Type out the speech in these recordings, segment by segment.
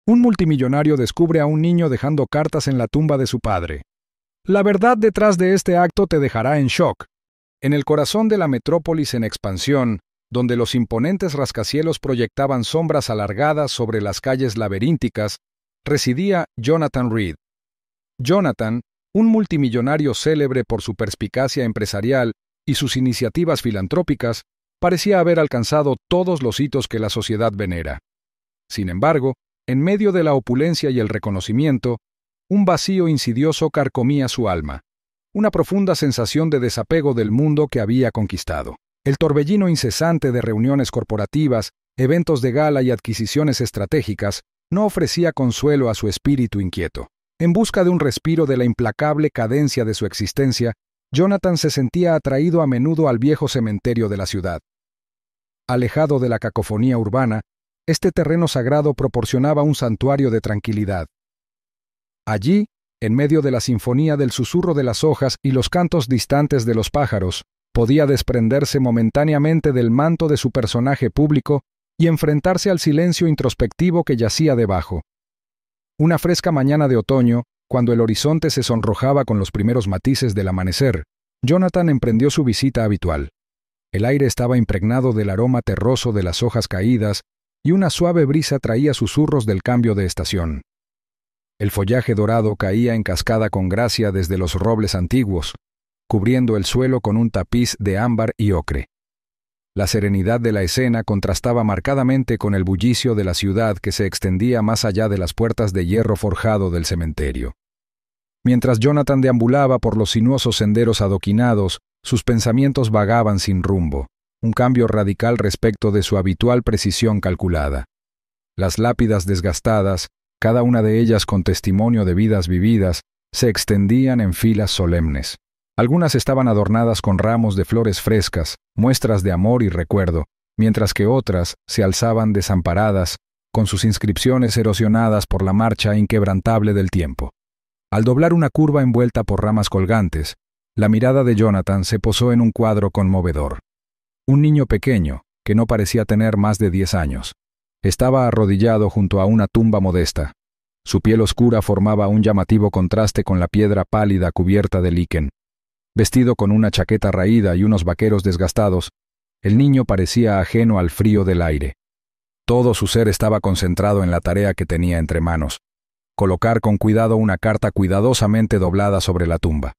Un multimillonario descubre a un niño dejando cartas en la tumba de su padre. La verdad detrás de este acto te dejará en shock. En el corazón de la metrópolis en expansión, donde los imponentes rascacielos proyectaban sombras alargadas sobre las calles laberínticas, residía Jonathan Reed. Jonathan, un multimillonario célebre por su perspicacia empresarial y sus iniciativas filantrópicas, parecía haber alcanzado todos los hitos que la sociedad venera. Sin embargo, en medio de la opulencia y el reconocimiento, un vacío insidioso carcomía su alma, una profunda sensación de desapego del mundo que había conquistado. El torbellino incesante de reuniones corporativas, eventos de gala y adquisiciones estratégicas no ofrecía consuelo a su espíritu inquieto. En busca de un respiro de la implacable cadencia de su existencia, Jonathan se sentía atraído a menudo al viejo cementerio de la ciudad. Alejado de la cacofonía urbana, este terreno sagrado proporcionaba un santuario de tranquilidad. Allí, en medio de la sinfonía del susurro de las hojas y los cantos distantes de los pájaros, podía desprenderse momentáneamente del manto de su personaje público y enfrentarse al silencio introspectivo que yacía debajo. Una fresca mañana de otoño, cuando el horizonte se sonrojaba con los primeros matices del amanecer, Jonathan emprendió su visita habitual. El aire estaba impregnado del aroma terroso de las hojas caídas y una suave brisa traía susurros del cambio de estación. El follaje dorado caía en cascada con gracia desde los robles antiguos, cubriendo el suelo con un tapiz de ámbar y ocre. La serenidad de la escena contrastaba marcadamente con el bullicio de la ciudad que se extendía más allá de las puertas de hierro forjado del cementerio. Mientras Jonathan deambulaba por los sinuosos senderos adoquinados, sus pensamientos vagaban sin rumbo, un cambio radical respecto de su habitual precisión calculada. Las lápidas desgastadas, cada una de ellas con testimonio de vidas vividas, se extendían en filas solemnes. Algunas estaban adornadas con ramos de flores frescas, muestras de amor y recuerdo, mientras que otras se alzaban desamparadas, con sus inscripciones erosionadas por la marcha inquebrantable del tiempo. Al doblar una curva envuelta por ramas colgantes, la mirada de Jonathan se posó en un cuadro conmovedor. Un niño pequeño, que no parecía tener más de 10 años, estaba arrodillado junto a una tumba modesta. Su piel oscura formaba un llamativo contraste con la piedra pálida cubierta de líquen. Vestido con una chaqueta raída y unos vaqueros desgastados, el niño parecía ajeno al frío del aire. Todo su ser estaba concentrado en la tarea que tenía entre manos: colocar con cuidado una carta cuidadosamente doblada sobre la tumba.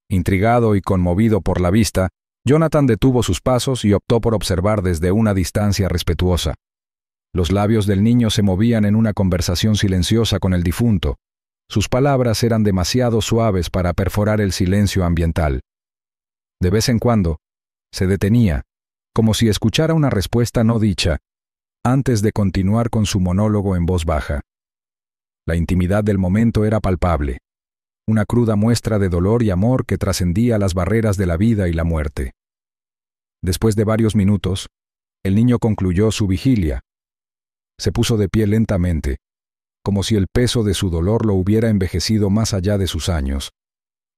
Intrigado y conmovido por la vista, Jonathan detuvo sus pasos y optó por observar desde una distancia respetuosa. Los labios del niño se movían en una conversación silenciosa con el difunto. Sus palabras eran demasiado suaves para perforar el silencio ambiental. De vez en cuando, se detenía, como si escuchara una respuesta no dicha, antes de continuar con su monólogo en voz baja. La intimidad del momento era palpable, una cruda muestra de dolor y amor que trascendía las barreras de la vida y la muerte. Después de varios minutos, el niño concluyó su vigilia. Se puso de pie lentamente, como si el peso de su dolor lo hubiera envejecido más allá de sus años.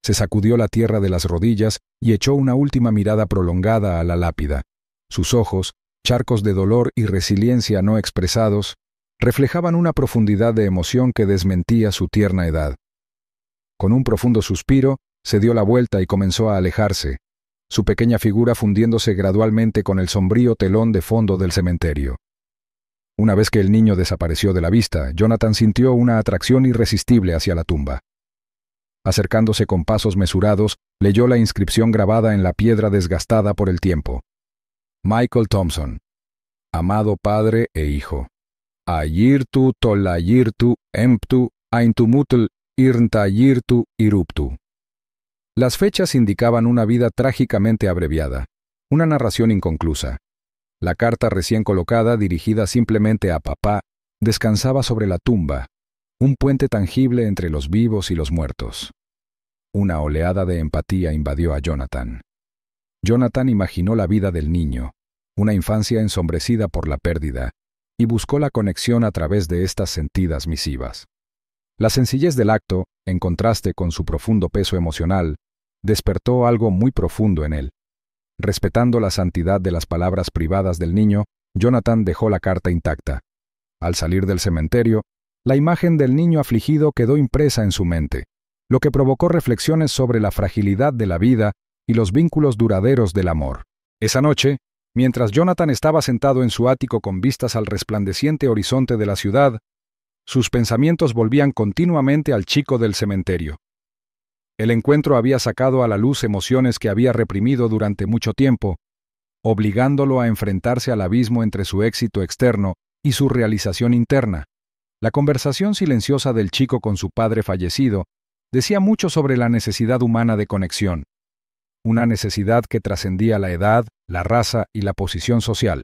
Se sacudió la tierra de las rodillas y echó una última mirada prolongada a la lápida. Sus ojos, charcos de dolor y resiliencia no expresados, reflejaban una profundidad de emoción que desmentía su tierna edad. Con un profundo suspiro, se dio la vuelta y comenzó a alejarse, su pequeña figura fundiéndose gradualmente con el sombrío telón de fondo del cementerio. Una vez que el niño desapareció de la vista, Jonathan sintió una atracción irresistible hacia la tumba. Acercándose con pasos mesurados, leyó la inscripción grabada en la piedra desgastada por el tiempo. Michael Thompson, amado padre e hijo. Ayirtu tolayirtu emptu aintumutl irntayirtu iruptu. Las fechas indicaban una vida trágicamente abreviada, una narración inconclusa. La carta recién colocada, dirigida simplemente a papá, descansaba sobre la tumba, un puente tangible entre los vivos y los muertos. Una oleada de empatía invadió a Jonathan. Jonathan imaginó la vida del niño, una infancia ensombrecida por la pérdida, y buscó la conexión a través de estas sentidas misivas. La sencillez del acto, en contraste con su profundo peso emocional, despertó algo muy profundo en él. Respetando la santidad de las palabras privadas del niño, Jonathan dejó la carta intacta. Al salir del cementerio, La imagen del niño afligido quedó impresa en su mente, lo que provocó reflexiones sobre la fragilidad de la vida y los vínculos duraderos del amor. Esa noche, mientras Jonathan estaba sentado en su ático con vistas al resplandeciente horizonte de la ciudad, sus pensamientos volvían continuamente al chico del cementerio. El encuentro había sacado a la luz emociones que había reprimido durante mucho tiempo, obligándolo a enfrentarse al abismo entre su éxito externo y su realización interna. La conversación silenciosa del chico con su padre fallecido decía mucho sobre la necesidad humana de conexión, una necesidad que trascendía la edad, la raza y la posición social.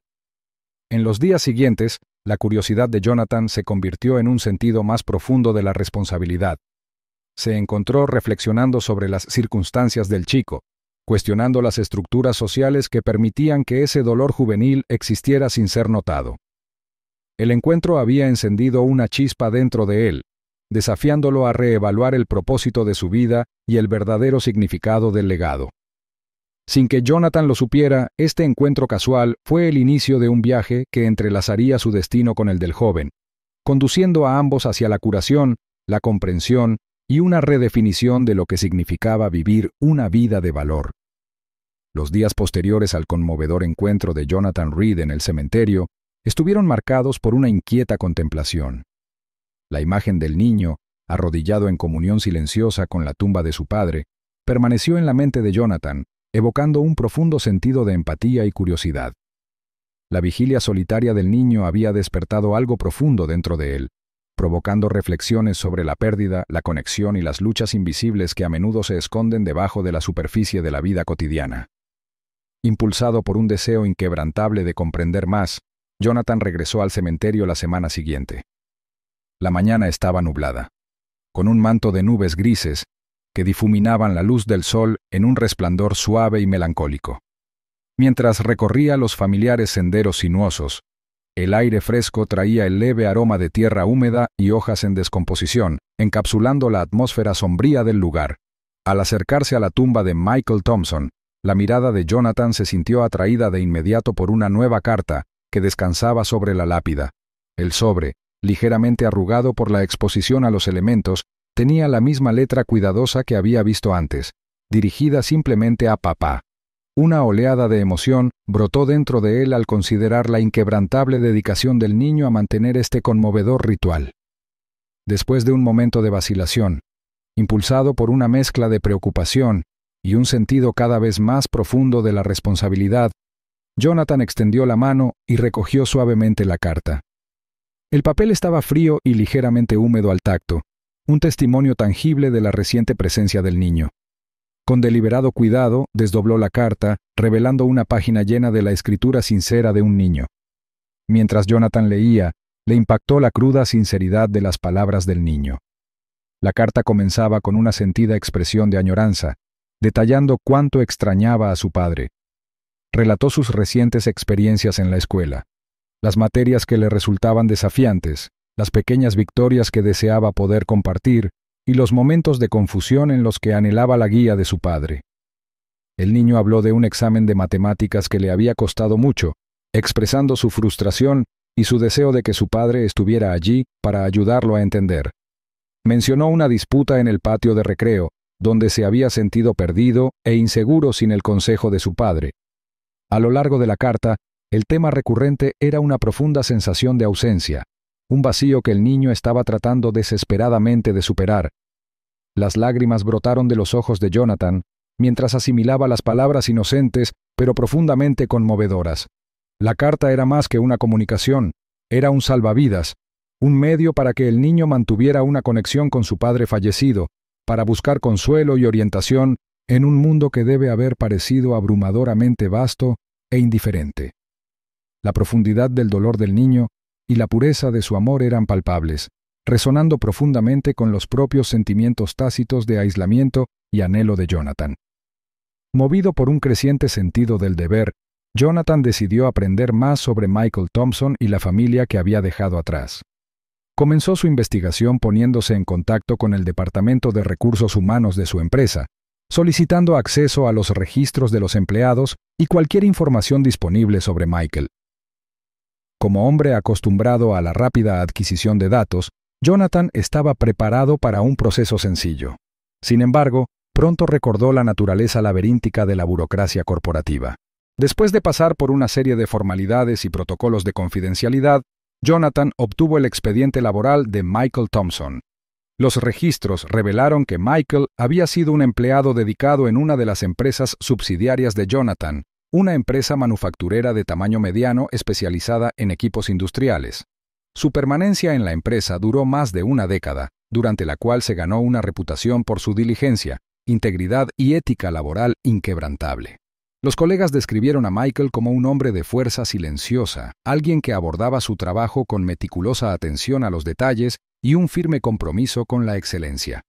En los días siguientes, la curiosidad de Jonathan se convirtió en un sentido más profundo de la responsabilidad. Se encontró reflexionando sobre las circunstancias del chico, cuestionando las estructuras sociales que permitían que ese dolor juvenil existiera sin ser notado. El encuentro había encendido una chispa dentro de él, desafiándolo a reevaluar el propósito de su vida y el verdadero significado del legado. Sin que Jonathan lo supiera, este encuentro casual fue el inicio de un viaje que entrelazaría su destino con el del joven, conduciendo a ambos hacia la curación, la comprensión y una redefinición de lo que significaba vivir una vida de valor. Los días posteriores al conmovedor encuentro de Jonathan Reed en el cementerio estuvieron marcados por una inquieta contemplación. La imagen del niño, arrodillado en comunión silenciosa con la tumba de su padre, permaneció en la mente de Jonathan, evocando un profundo sentido de empatía y curiosidad. La vigilia solitaria del niño había despertado algo profundo dentro de él, provocando reflexiones sobre la pérdida, la conexión y las luchas invisibles que a menudo se esconden debajo de la superficie de la vida cotidiana. Impulsado por un deseo inquebrantable de comprender más, Jonathan regresó al cementerio la semana siguiente. La mañana estaba nublada, con un manto de nubes grises que difuminaban la luz del sol en un resplandor suave y melancólico. Mientras recorría los familiares senderos sinuosos, el aire fresco traía el leve aroma de tierra húmeda y hojas en descomposición, encapsulando la atmósfera sombría del lugar. Al acercarse a la tumba de Michael Thompson, la mirada de Jonathan se sintió atraída de inmediato por una nueva carta que descansaba sobre la lápida. El sobre, ligeramente arrugado por la exposición a los elementos, tenía la misma letra cuidadosa que había visto antes, dirigida simplemente a papá. Una oleada de emoción brotó dentro de él al considerar la inquebrantable dedicación del niño a mantener este conmovedor ritual. Después de un momento de vacilación, impulsado por una mezcla de preocupación y un sentido cada vez más profundo de la responsabilidad, Jonathan extendió la mano y recogió suavemente la carta. El papel estaba frío y ligeramente húmedo al tacto, un testimonio tangible de la reciente presencia del niño. Con deliberado cuidado, desdobló la carta, revelando una página llena de la escritura sincera de un niño. Mientras Jonathan leía, le impactó la cruda sinceridad de las palabras del niño. La carta comenzaba con una sentida expresión de añoranza, detallando cuánto extrañaba a su padre. Relató sus recientes experiencias en la escuela, las materias que le resultaban desafiantes, las pequeñas victorias que deseaba poder compartir y los momentos de confusión en los que anhelaba la guía de su padre. El niño habló de un examen de matemáticas que le había costado mucho, expresando su frustración y su deseo de que su padre estuviera allí para ayudarlo a entender. Mencionó una disputa en el patio de recreo, donde se había sentido perdido e inseguro sin el consejo de su padre. A lo largo de la carta, el tema recurrente era una profunda sensación de ausencia, un vacío que el niño estaba tratando desesperadamente de superar. Las lágrimas brotaron de los ojos de Jonathan, mientras asimilaba las palabras inocentes, pero profundamente conmovedoras. La carta era más que una comunicación, era un salvavidas, un medio para que el niño mantuviera una conexión con su padre fallecido, para buscar consuelo y orientación en un mundo que debe haber parecido abrumadoramente vasto e indiferente. La profundidad del dolor del niño y la pureza de su amor eran palpables, resonando profundamente con los propios sentimientos tácitos de aislamiento y anhelo de Jonathan. Movido por un creciente sentido del deber, Jonathan decidió aprender más sobre Michael Thompson y la familia que había dejado atrás. Comenzó su investigación poniéndose en contacto con el Departamento de Recursos Humanos de su empresa, solicitando acceso a los registros de los empleados y cualquier información disponible sobre Michael. Como hombre acostumbrado a la rápida adquisición de datos, Jonathan estaba preparado para un proceso sencillo. Sin embargo, pronto recordó la naturaleza laberíntica de la burocracia corporativa. Después de pasar por una serie de formalidades y protocolos de confidencialidad, Jonathan obtuvo el expediente laboral de Michael Thompson. Los registros revelaron que Michael había sido un empleado dedicado en una de las empresas subsidiarias de Jonathan, una empresa manufacturera de tamaño mediano especializada en equipos industriales. Su permanencia en la empresa duró más de una década, durante la cual se ganó una reputación por su diligencia, integridad y ética laboral inquebrantable. Los colegas describieron a Michael como un hombre de fuerza silenciosa, alguien que abordaba su trabajo con meticulosa atención a los detalles y un firme compromiso con la excelencia.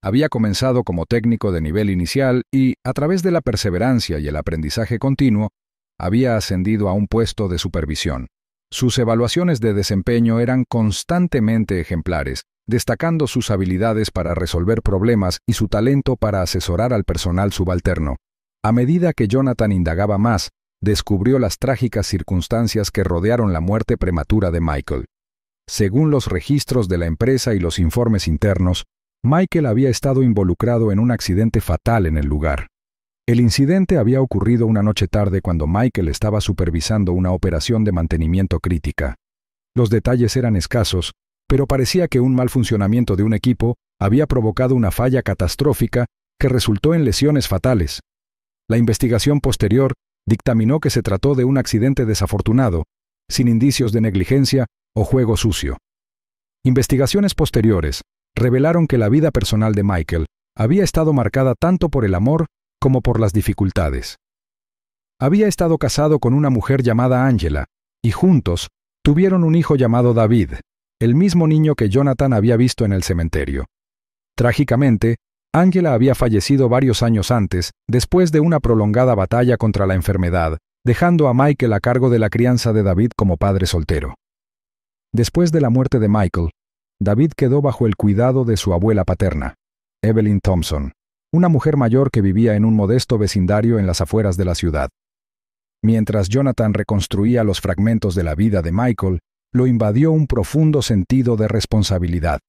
Había comenzado como técnico de nivel inicial y, a través de la perseverancia y el aprendizaje continuo, había ascendido a un puesto de supervisión. Sus evaluaciones de desempeño eran constantemente ejemplares, destacando sus habilidades para resolver problemas y su talento para asesorar al personal subalterno. A medida que Jonathan indagaba más, descubrió las trágicas circunstancias que rodearon la muerte prematura de Michael. Según los registros de la empresa y los informes internos, Michael había estado involucrado en un accidente fatal en el lugar. El incidente había ocurrido una noche tarde cuando Michael estaba supervisando una operación de mantenimiento crítica. Los detalles eran escasos, pero parecía que un mal funcionamiento de un equipo había provocado una falla catastrófica que resultó en lesiones fatales. La investigación posterior dictaminó que se trató de un accidente desafortunado, sin indicios de negligencia o juego sucio. Investigaciones posteriores revelaron que la vida personal de Michael había estado marcada tanto por el amor como por las dificultades. Había estado casado con una mujer llamada Angela, y juntos tuvieron un hijo llamado David, el mismo niño que Jonathan había visto en el cementerio. Trágicamente, Angela había fallecido varios años antes, después de una prolongada batalla contra la enfermedad, dejando a Michael a cargo de la crianza de David como padre soltero. Después de la muerte de Michael, David quedó bajo el cuidado de su abuela paterna, Evelyn Thompson, una mujer mayor que vivía en un modesto vecindario en las afueras de la ciudad. Mientras Jonathan reconstruía los fragmentos de la vida de Michael, lo invadió un profundo sentido de responsabilidad.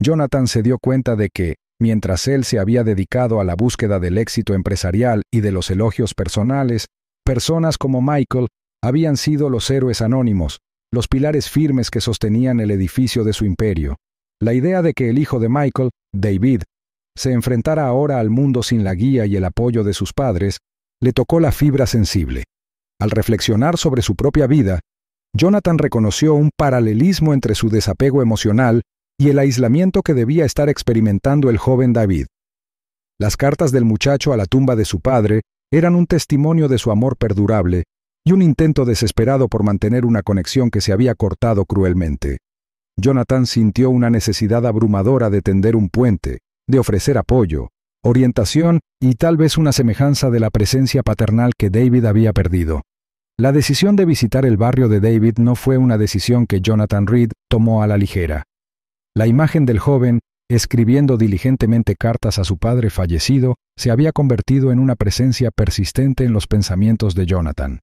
Jonathan se dio cuenta de que, mientras él se había dedicado a la búsqueda del éxito empresarial y de los elogios personales, personas como Michael habían sido los héroes anónimos, los pilares firmes que sostenían el edificio de su imperio. La idea de que el hijo de Michael, David, se enfrentara ahora al mundo sin la guía y el apoyo de sus padres, le tocó la fibra sensible. Al reflexionar sobre su propia vida, Jonathan reconoció un paralelismo entre su desapego emocional y el aislamiento que debía estar experimentando el joven David. Las cartas del muchacho a la tumba de su padre eran un testimonio de su amor perdurable y un intento desesperado por mantener una conexión que se había cortado cruelmente. Jonathan sintió una necesidad abrumadora de tender un puente, de ofrecer apoyo, orientación y tal vez una semejanza de la presencia paternal que David había perdido. La decisión de visitar el barrio de David no fue una decisión que Jonathan Reed tomó a la ligera. La imagen del joven, escribiendo diligentemente cartas a su padre fallecido, se había convertido en una presencia persistente en los pensamientos de Jonathan.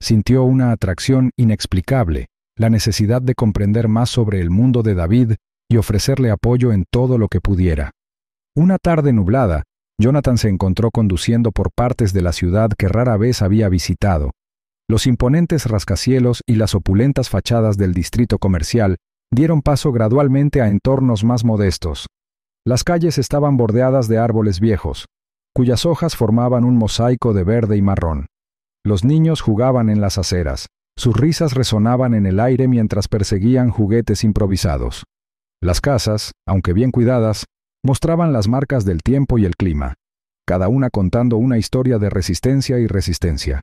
Sintió una atracción inexplicable, la necesidad de comprender más sobre el mundo de David y ofrecerle apoyo en todo lo que pudiera. Una tarde nublada, Jonathan se encontró conduciendo por partes de la ciudad que rara vez había visitado. Los imponentes rascacielos y las opulentas fachadas del distrito comercial dieron paso gradualmente a entornos más modestos. Las calles estaban bordeadas de árboles viejos, cuyas hojas formaban un mosaico de verde y marrón. Los niños jugaban en las aceras. Sus risas resonaban en el aire mientras perseguían juguetes improvisados. Las casas, aunque bien cuidadas, mostraban las marcas del tiempo y el clima, cada una contando una historia de resistencia y resistencia.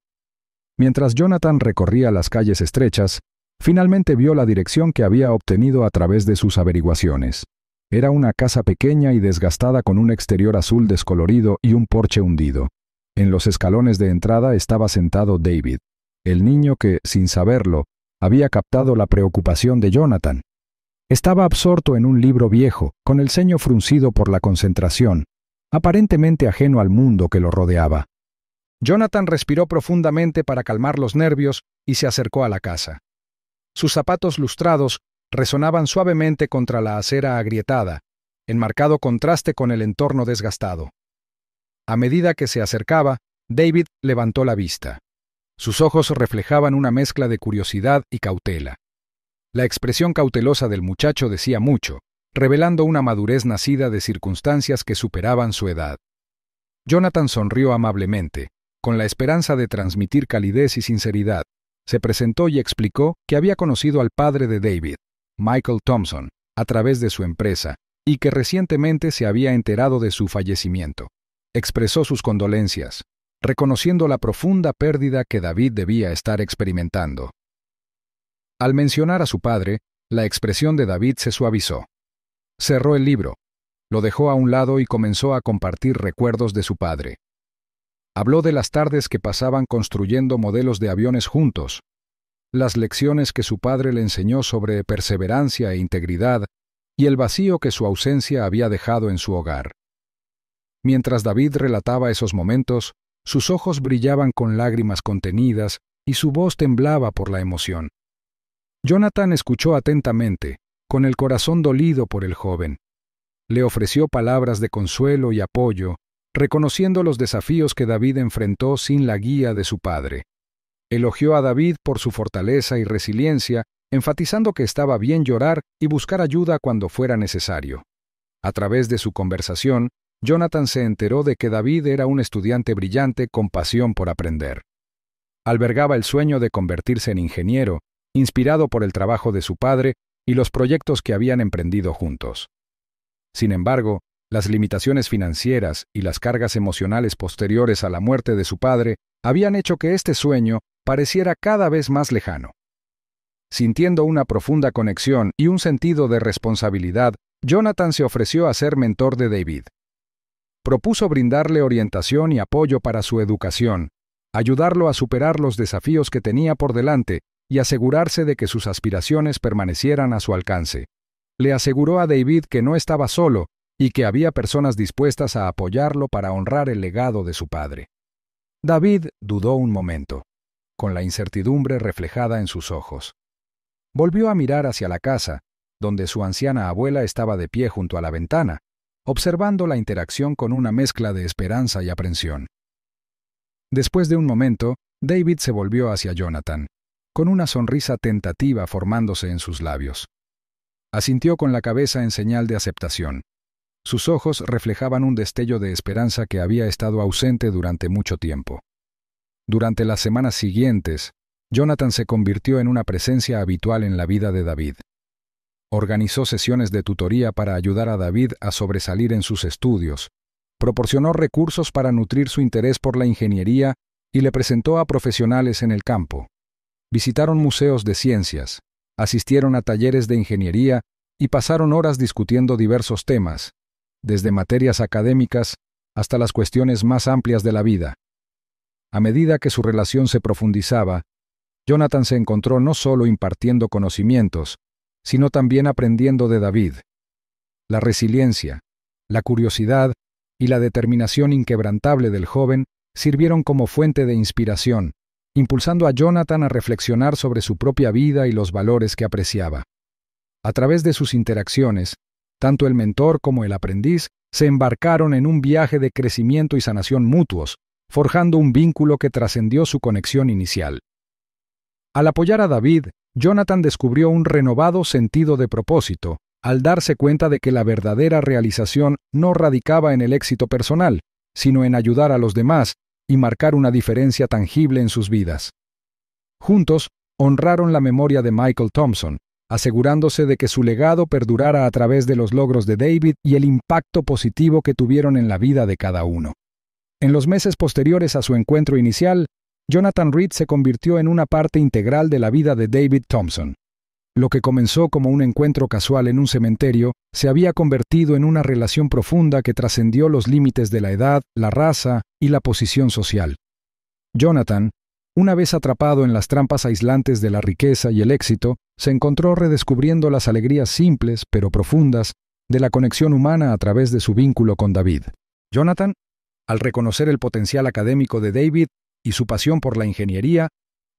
Mientras Jonathan recorría las calles estrechas, finalmente vio la dirección que había obtenido a través de sus averiguaciones. Era una casa pequeña y desgastada con un exterior azul descolorido y un porche hundido. En los escalones de entrada estaba sentado David, el niño que, sin saberlo, había captado la preocupación de Jonathan. Estaba absorto en un libro viejo, con el ceño fruncido por la concentración, aparentemente ajeno al mundo que lo rodeaba. Jonathan respiró profundamente para calmar los nervios y se acercó a la casa. Sus zapatos lustrados resonaban suavemente contra la acera agrietada, en marcado contraste con el entorno desgastado. A medida que se acercaba, David levantó la vista. Sus ojos reflejaban una mezcla de curiosidad y cautela. La expresión cautelosa del muchacho decía mucho, revelando una madurez nacida de circunstancias que superaban su edad. Jonathan sonrió amablemente, con la esperanza de transmitir calidez y sinceridad. Se presentó y explicó que había conocido al padre de David, Michael Thompson, a través de su empresa, y que recientemente se había enterado de su fallecimiento. Expresó sus condolencias, reconociendo la profunda pérdida que David debía estar experimentando. Al mencionar a su padre, la expresión de David se suavizó. Cerró el libro, lo dejó a un lado y comenzó a compartir recuerdos de su padre. Habló de las tardes que pasaban construyendo modelos de aviones juntos, las lecciones que su padre le enseñó sobre perseverancia e integridad y el vacío que su ausencia había dejado en su hogar. Mientras David relataba esos momentos, sus ojos brillaban con lágrimas contenidas y su voz temblaba por la emoción. Jonathan escuchó atentamente, con el corazón dolido por el joven. Le ofreció palabras de consuelo y apoyo, reconociendo los desafíos que David enfrentó sin la guía de su padre. Elogió a David por su fortaleza y resiliencia, enfatizando que estaba bien llorar y buscar ayuda cuando fuera necesario. A través de su conversación, Jonathan se enteró de que David era un estudiante brillante con pasión por aprender. Albergaba el sueño de convertirse en ingeniero, inspirado por el trabajo de su padre y los proyectos que habían emprendido juntos. Sin embargo, las limitaciones financieras y las cargas emocionales posteriores a la muerte de su padre habían hecho que este sueño pareciera cada vez más lejano. Sintiendo una profunda conexión y un sentido de responsabilidad, Jonathan se ofreció a ser mentor de David. Propuso brindarle orientación y apoyo para su educación, ayudarlo a superar los desafíos que tenía por delante y asegurarse de que sus aspiraciones permanecieran a su alcance. Le aseguró a David que no estaba solo y que había personas dispuestas a apoyarlo para honrar el legado de su padre. David dudó un momento, con la incertidumbre reflejada en sus ojos. Volvió a mirar hacia la casa, donde su anciana abuela estaba de pie junto a la ventana, observando la interacción con una mezcla de esperanza y aprensión. Después de un momento, David se volvió hacia Jonathan, con una sonrisa tentativa formándose en sus labios. Asintió con la cabeza en señal de aceptación. Sus ojos reflejaban un destello de esperanza que había estado ausente durante mucho tiempo. Durante las semanas siguientes, Jonathan se convirtió en una presencia habitual en la vida de David. Organizó sesiones de tutoría para ayudar a David a sobresalir en sus estudios, proporcionó recursos para nutrir su interés por la ingeniería y le presentó a profesionales en el campo. Visitaron museos de ciencias, asistieron a talleres de ingeniería y pasaron horas discutiendo diversos temas, desde materias académicas hasta las cuestiones más amplias de la vida. A medida que su relación se profundizaba, Jonathan se encontró no solo impartiendo conocimientos, sino también aprendiendo de David. La resiliencia, la curiosidad y la determinación inquebrantable del joven sirvieron como fuente de inspiración, impulsando a Jonathan a reflexionar sobre su propia vida y los valores que apreciaba. A través de sus interacciones, tanto el mentor como el aprendiz se embarcaron en un viaje de crecimiento y sanación mutuos, forjando un vínculo que trascendió su conexión inicial. Al apoyar a David, Jonathan descubrió un renovado sentido de propósito, al darse cuenta de que la verdadera realización no radicaba en el éxito personal, sino en ayudar a los demás y marcar una diferencia tangible en sus vidas. Juntos, honraron la memoria de Michael Thompson, asegurándose de que su legado perdurara a través de los logros de David y el impacto positivo que tuvieron en la vida de cada uno. En los meses posteriores a su encuentro inicial, Jonathan Reed se convirtió en una parte integral de la vida de David Thompson. Lo que comenzó como un encuentro casual en un cementerio se había convertido en una relación profunda que trascendió los límites de la edad, la raza y la posición social. Jonathan, una vez atrapado en las trampas aislantes de la riqueza y el éxito, se encontró redescubriendo las alegrías simples pero profundas de la conexión humana a través de su vínculo con David. Jonathan, al reconocer el potencial académico de David y su pasión por la ingeniería,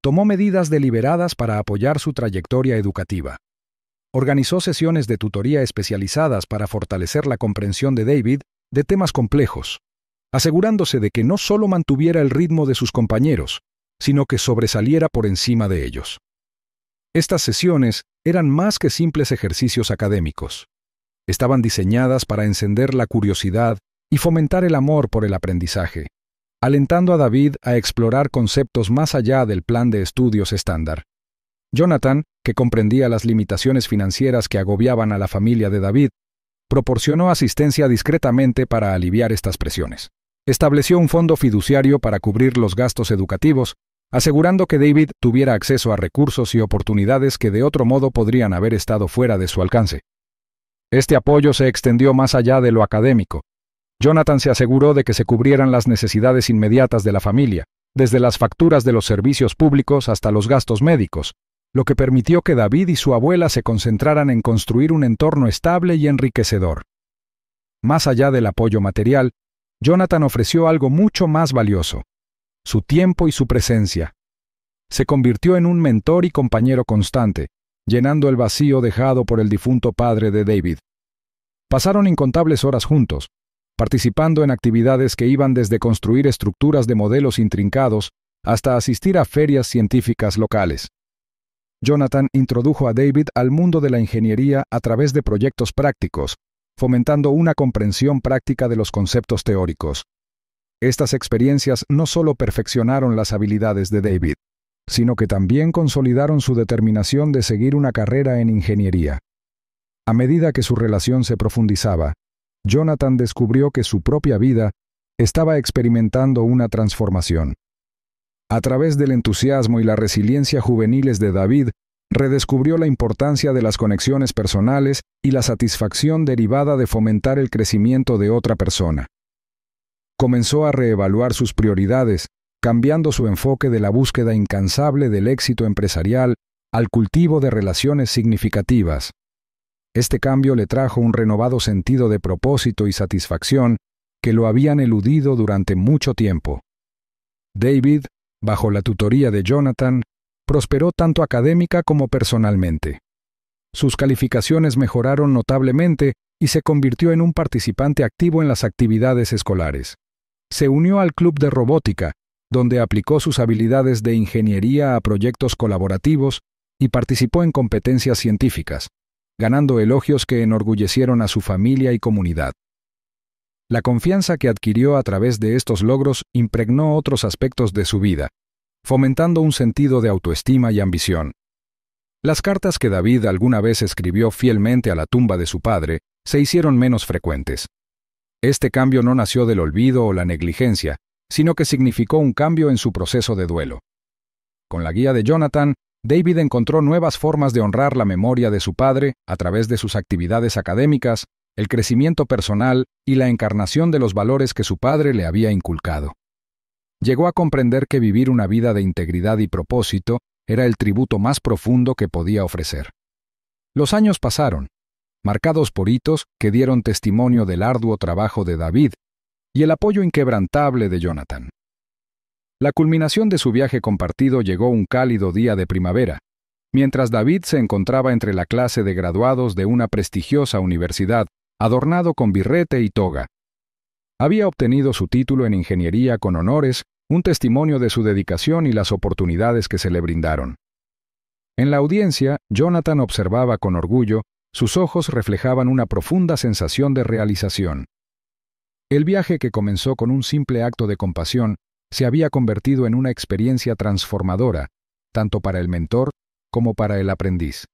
tomó medidas deliberadas para apoyar su trayectoria educativa. organizó sesiones de tutoría especializadas para fortalecer la comprensión de David de temas complejos, asegurándose de que no solo mantuviera el ritmo de sus compañeros, sino que sobresaliera por encima de ellos. Estas sesiones eran más que simples ejercicios académicos. Estaban diseñadas para encender la curiosidad y fomentar el amor por el aprendizaje, alentando a David a explorar conceptos más allá del plan de estudios estándar. Jonathan, que comprendía las limitaciones financieras que agobiaban a la familia de David, proporcionó asistencia discretamente para aliviar estas presiones. Estableció un fondo fiduciario para cubrir los gastos educativos, asegurando que David tuviera acceso a recursos y oportunidades que de otro modo podrían haber estado fuera de su alcance. Este apoyo se extendió más allá de lo académico. Jonathan se aseguró de que se cubrieran las necesidades inmediatas de la familia, desde las facturas de los servicios públicos hasta los gastos médicos, lo que permitió que David y su abuela se concentraran en construir un entorno estable y enriquecedor. Más allá del apoyo material, Jonathan ofreció algo mucho más valioso: su tiempo y su presencia. Se convirtió en un mentor y compañero constante, llenando el vacío dejado por el difunto padre de David. Pasaron incontables horas juntos, participando en actividades que iban desde construir estructuras de modelos intrincados hasta asistir a ferias científicas locales. Jonathan introdujo a David al mundo de la ingeniería a través de proyectos prácticos, fomentando una comprensión práctica de los conceptos teóricos. Estas experiencias no solo perfeccionaron las habilidades de David, sino que también consolidaron su determinación de seguir una carrera en ingeniería. A medida que su relación se profundizaba, Jonathan descubrió que su propia vida estaba experimentando una transformación. A través del entusiasmo y la resiliencia juveniles de David, redescubrió la importancia de las conexiones personales y la satisfacción derivada de fomentar el crecimiento de otra persona. Comenzó a reevaluar sus prioridades, cambiando su enfoque de la búsqueda incansable del éxito empresarial al cultivo de relaciones significativas. Este cambio le trajo un renovado sentido de propósito y satisfacción que lo habían eludido durante mucho tiempo. David, bajo la tutoría de Jonathan, prosperó tanto académica como personalmente. Sus calificaciones mejoraron notablemente y se convirtió en un participante activo en las actividades escolares. Se unió al club de robótica, donde aplicó sus habilidades de ingeniería a proyectos colaborativos y participó en competencias científicas, ganando elogios que enorgullecieron a su familia y comunidad. La confianza que adquirió a través de estos logros impregnó otros aspectos de su vida, fomentando un sentido de autoestima y ambición. Las cartas que David alguna vez escribió fielmente a la tumba de su padre se hicieron menos frecuentes. Este cambio no nació del olvido o la negligencia, sino que significó un cambio en su proceso de duelo. Con la guía de Jonathan, David encontró nuevas formas de honrar la memoria de su padre a través de sus actividades académicas, el crecimiento personal y la encarnación de los valores que su padre le había inculcado. Llegó a comprender que vivir una vida de integridad y propósito era el tributo más profundo que podía ofrecer. Los años pasaron, marcados por hitos que dieron testimonio del arduo trabajo de David y el apoyo inquebrantable de Jonathan. La culminación de su viaje compartido llegó un cálido día de primavera, mientras David se encontraba entre la clase de graduados de una prestigiosa universidad, adornado con birrete y toga. Había obtenido su título en ingeniería con honores, un testimonio de su dedicación y las oportunidades que se le brindaron. En la audiencia, Jonathan observaba con orgullo, sus ojos reflejaban una profunda sensación de realización. El viaje, que comenzó con un simple acto de compasión, se había convertido en una experiencia transformadora, tanto para el mentor como para el aprendiz.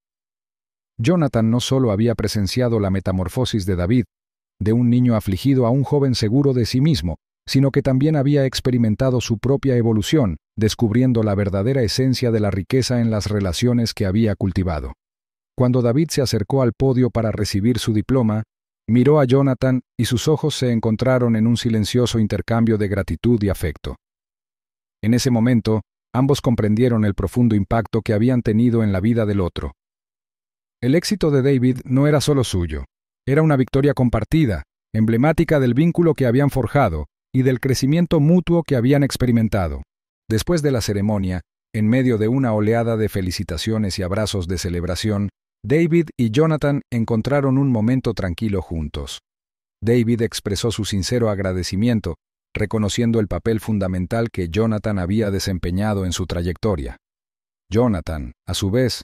Jonathan no solo había presenciado la metamorfosis de David, de un niño afligido a un joven seguro de sí mismo, sino que también había experimentado su propia evolución, descubriendo la verdadera esencia de la riqueza en las relaciones que había cultivado. Cuando David se acercó al podio para recibir su diploma, miró a Jonathan y sus ojos se encontraron en un silencioso intercambio de gratitud y afecto. En ese momento, ambos comprendieron el profundo impacto que habían tenido en la vida del otro. El éxito de David no era solo suyo, era una victoria compartida, emblemática del vínculo que habían forjado y del crecimiento mutuo que habían experimentado. Después de la ceremonia, en medio de una oleada de felicitaciones y abrazos de celebración, David y Jonathan encontraron un momento tranquilo juntos. David expresó su sincero agradecimiento, reconociendo el papel fundamental que Jonathan había desempeñado en su trayectoria. Jonathan, a su vez,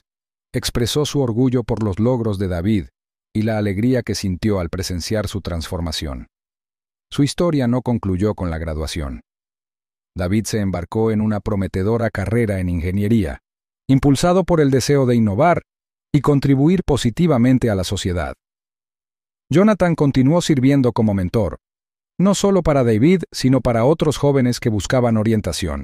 expresó su orgullo por los logros de David y la alegría que sintió al presenciar su transformación. Su historia no concluyó con la graduación. David se embarcó en una prometedora carrera en ingeniería, impulsado por el deseo de innovar y contribuir positivamente a la sociedad. Jonathan continuó sirviendo como mentor, no solo para David, sino para otros jóvenes que buscaban orientación.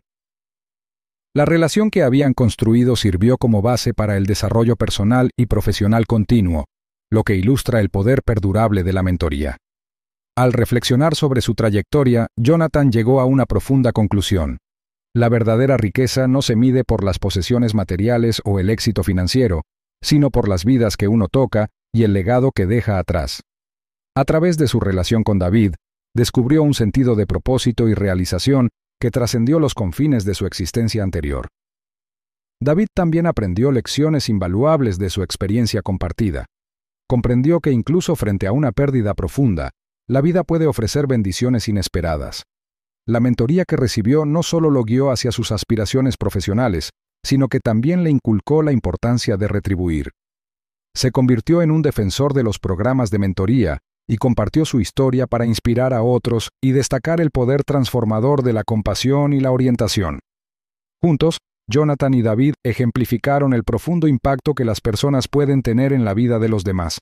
La relación que habían construido sirvió como base para el desarrollo personal y profesional continuo, lo que ilustra el poder perdurable de la mentoría. Al reflexionar sobre su trayectoria, Jonathan llegó a una profunda conclusión. La verdadera riqueza no se mide por las posesiones materiales o el éxito financiero, sino por las vidas que uno toca y el legado que deja atrás. A través de su relación con David, descubrió un sentido de propósito y realización que trascendió los confines de su existencia anterior. David también aprendió lecciones invaluables de su experiencia compartida. Comprendió que incluso frente a una pérdida profunda, la vida puede ofrecer bendiciones inesperadas. La mentoría que recibió no solo lo guió hacia sus aspiraciones profesionales, sino que también le inculcó la importancia de retribuir. Se convirtió en un defensor de los programas de mentoría y compartió su historia para inspirar a otros y destacar el poder transformador de la compasión y la orientación. Juntos, Jonathan y David ejemplificaron el profundo impacto que las personas pueden tener en la vida de los demás.